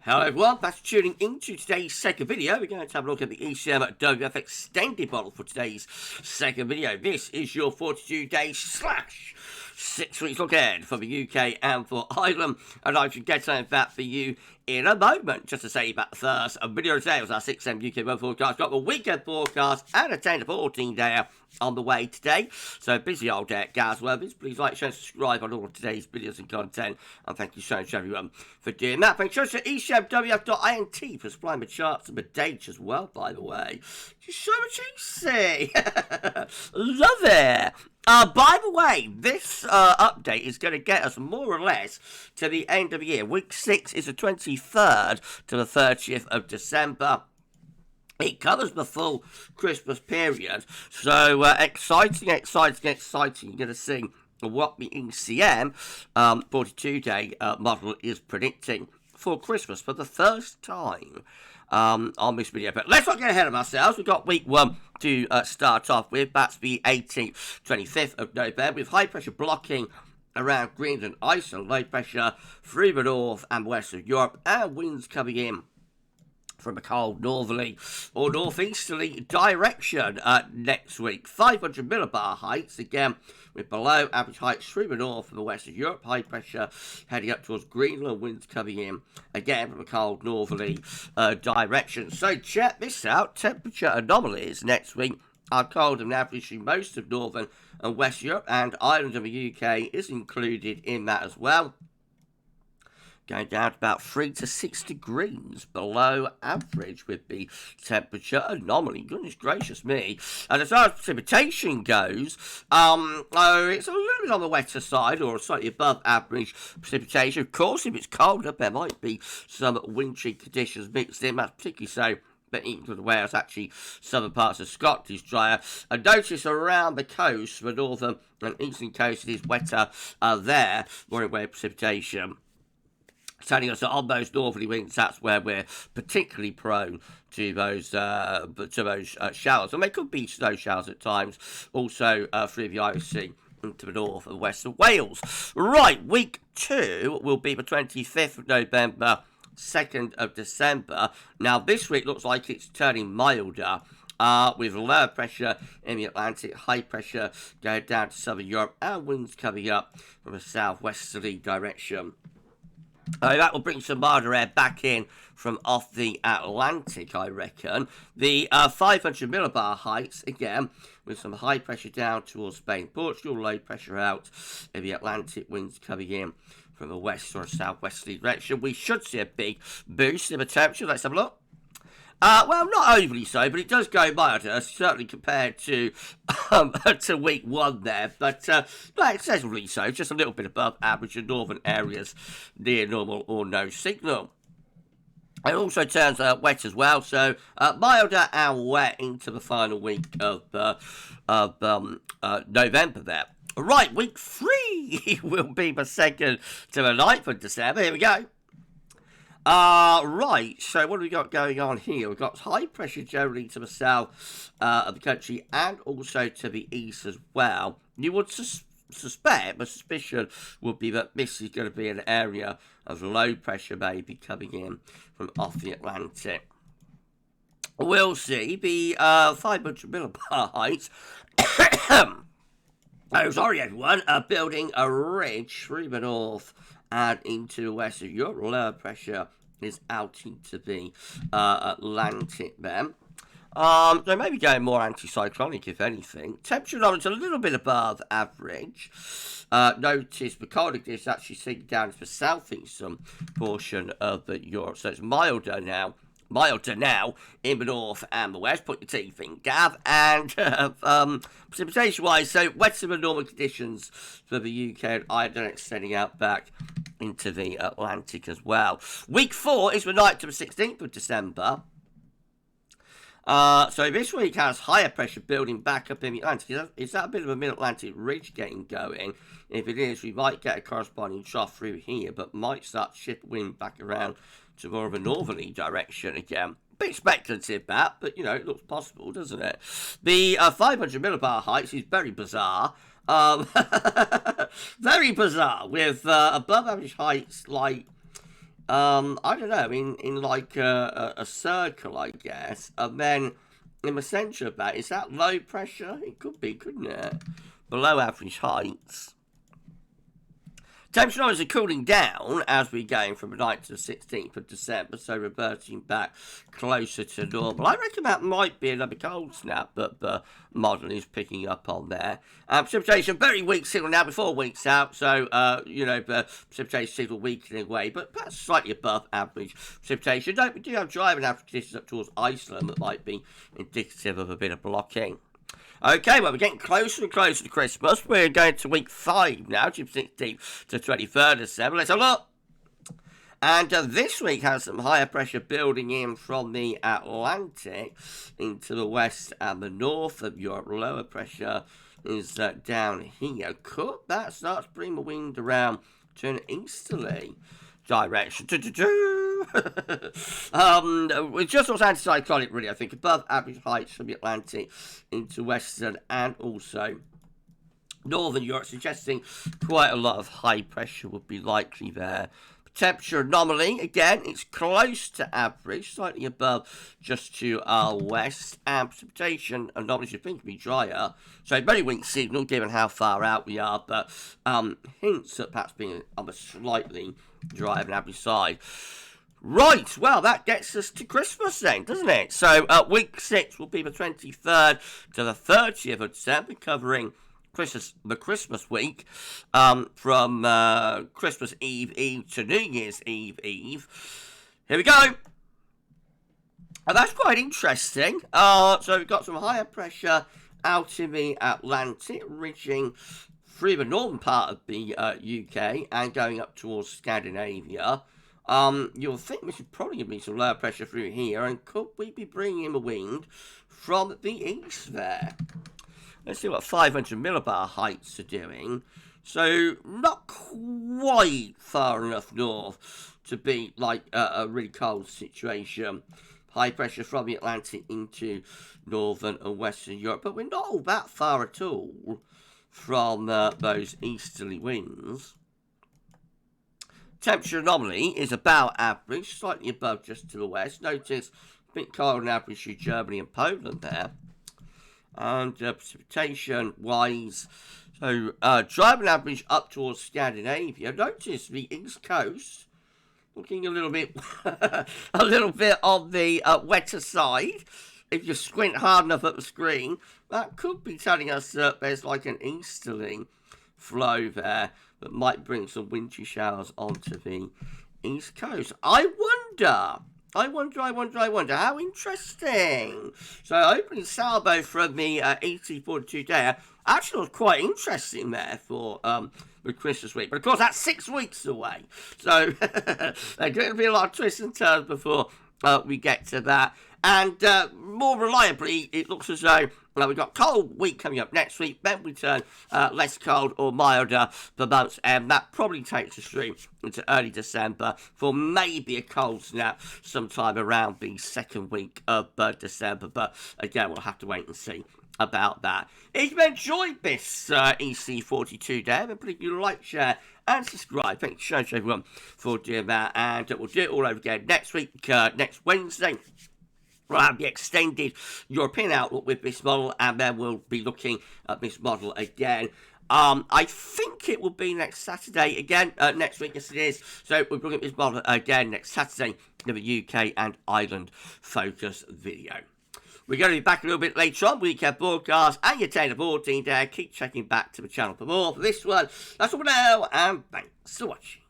Hello everyone, thanks for tuning into today's second video. We're going to have a look at the ECMWF extended model for today's second video. This is your 42-day slash 6 weeks look ahead for the UK and for Ireland, and I should get something back for you in a moment. Just to say about the first video today was our 6M UK weather forecast. Got the weekend forecast and a 10 to 14 day on the way today. So busy old day at GavsWeatherVids. Please like, share, subscribe on all of today's videos and content. And thank you so much everyone for doing that. Thanks so much to ECMWF.int for supplying the charts and the dates as well, by the way. Just so much easy. Love it. By the way, this update is going to get us more or less to the end of the year. Week 6 is the 23rd to the 30th of December. It covers the full Christmas period. So exciting. You're going to see what the ECM 42-day model is predicting for Christmas for the first time on this video. But let's not get ahead of ourselves. We've got week 1 to start off with. That's the 18th, 25th of November, with high pressure blocking around Greenland, Iceland, low pressure through the north and west of Europe, and winds coming in from a cold northerly or northeasterly direction next week. 500 millibar heights, again, with below average heights through the north and the west of Europe. High pressure heading up towards Greenland, winds coming in, again, from a cold northerly direction. So check this out. Temperature anomalies next week are colder than average in most of northern and west Europe, and Ireland and the UK is included in that as well. Going down to about 3 to 6 degrees below average with the temperature anomaly. Goodness gracious me. And as far as precipitation goes, it's a little bit on the wetter side, or slightly above average precipitation. Of course, if it's colder, there might be some wintry conditions mixed in. That's particularly so, but even to the Wales, actually, southern parts of Scotland is drier. And notice around the coast, the northern and eastern coast, it is wetter there, more in way of precipitation. Telling us that on those northerly winds, that's where we're particularly prone to those showers. And there could be snow showers at times, also through the Irish Sea into the north and west of Wales. Right, week 2 will be the 25th of November, 2nd of December. Now, this week looks like it's turning milder, with lower pressure in the Atlantic, high pressure going down to southern Europe, and winds coming up from a southwesterly direction. That will bring some milder air back in from off the Atlantic, I reckon. The 500 millibar heights, again, with some high pressure down towards Spain, Portugal, low pressure out in the Atlantic, winds coming in from the west or southwesterly direction. We should see a big boost in the temperature. Let's have a look. Well, not overly so, but it does go milder, certainly compared to week 1 there. But excessively so, just a little bit above average in northern areas, near normal or no signal. It also turns wet as well, so milder and wet into the final week of November there. Right, week 3 will be the 2nd to the 9th of December. Here we go. Right, so what have we got going on here? We've got high pressure generally to the south of the country and also to the east as well. You would suspect, the suspicion would be that this is going to be an area of low pressure maybe coming in from off the Atlantic. We'll see the 500 millibar heights. Oh, sorry everyone, building a ridge through the north and into the west of Europe. Lower pressure is out into the Atlantic then. So maybe going more anticyclonic, if anything. Temperature is a little bit above average. Notice the coldness actually sinking down to the southeastern portion of Europe. So it's milder now in the north and the west. Put your teeth in, Gav. And precipitation-wise, so wetter than normal conditions for the UK and Ireland, extending out back into the Atlantic as well. Week 4 is the 9th to the 16th of December. So this week has higher pressure building back up in the Atlantic. Is that a bit of a mid-Atlantic ridge getting going? If it is, we might get a corresponding trough through here, but might start to shift wind back around to more of a northerly direction again. Bit speculative that, but you know, it looks possible, doesn't it? The 500 millibar heights is very bizarre. Very bizarre, with above average heights like I don't know, in like a circle, I guess, and then in the centre of that, is that low pressure? It could be, couldn't it? Below average heights. Temperatures are cooling down as we're going from the 9th to the 16th of December, so reverting back closer to normal. I reckon that might be another cold snap that the model is picking up on there. Precipitation, very weak signal now, before weeks out, so, the precipitation signal weakening away, but perhaps slightly above average precipitation. We do have driving average conditions up towards Iceland that might be indicative of a bit of blocking. Okay, well, we're getting closer and closer to Christmas. We're going to week 5 now, June 16th to 23rd of December. Let's have a look. And this week has some higher pressure building in from the Atlantic into the west and the north of Europe. Lower pressure is down here. Could that start to bring the wind around to an easterly direction? It's just what's anticyclonic, really, I think. Above average heights from the Atlantic into western and also northern Europe, suggesting quite a lot of high pressure would be likely there. Temperature anomaly, again, it's close to average, slightly above just to our west, and precipitation anomaly should think to be drier. So very weak signal given how far out we are, but hints at perhaps being on a slightly drier than average side. Right, well, that gets us to Christmas then, doesn't it? So week 6 will be the 23rd to the 30th of December, covering the Christmas week, from Christmas Eve to New Year's Eve. Here we go. And that's quite interesting. So we've got some higher pressure out in the Atlantic, reaching through the northern part of the UK and going up towards Scandinavia. You'll think we should probably be some lower pressure through here, and could we be bringing in the wind from the east there? Let's see what 500 millibar heights are doing. So not quite far enough north to be like a really cold situation. High pressure from the Atlantic into northern and western Europe, but we're not all that far at all from those easterly winds. Temperature anomaly is about average, slightly above just to the west. Notice a bit colder than average through Germany and Poland there. And precipitation-wise, so driving average up towards Scandinavia. Notice the east coast looking a little bit, on the wetter side. If you squint hard enough at the screen, that could be telling us that there's like an easterly flow there that might bring some wintry showers onto the east coast. I wonder, how interesting. So opening salvo from the ET42 day actually was quite interesting there for the Christmas week. But of course, that's 6 weeks away. So there's going to be a lot of twists and turns before we get to that. And more reliably, it looks as though we've got cold week coming up next week. Then we turn less cold or milder for months, and that probably takes us through into early December for maybe a cold snap sometime around the second week of December. But again, we'll have to wait and see about that. If you enjoyed this EC42 day, then please do like, share, and subscribe. Thank you so much, everyone, for doing that. And we'll do it all over again next week, next Wednesday. We'll have the extended European outlook with this model, and then we'll be looking at this model again. I think it will be next Saturday again, next week, yes it is. So we'll bring up this model again next Saturday in the UK and Ireland focus video. We're going to be back a little bit later on, weekend broadcast, and your 10 to 14 day. Keep checking back to the channel for more. For this one, that's all for now, and thanks for watching.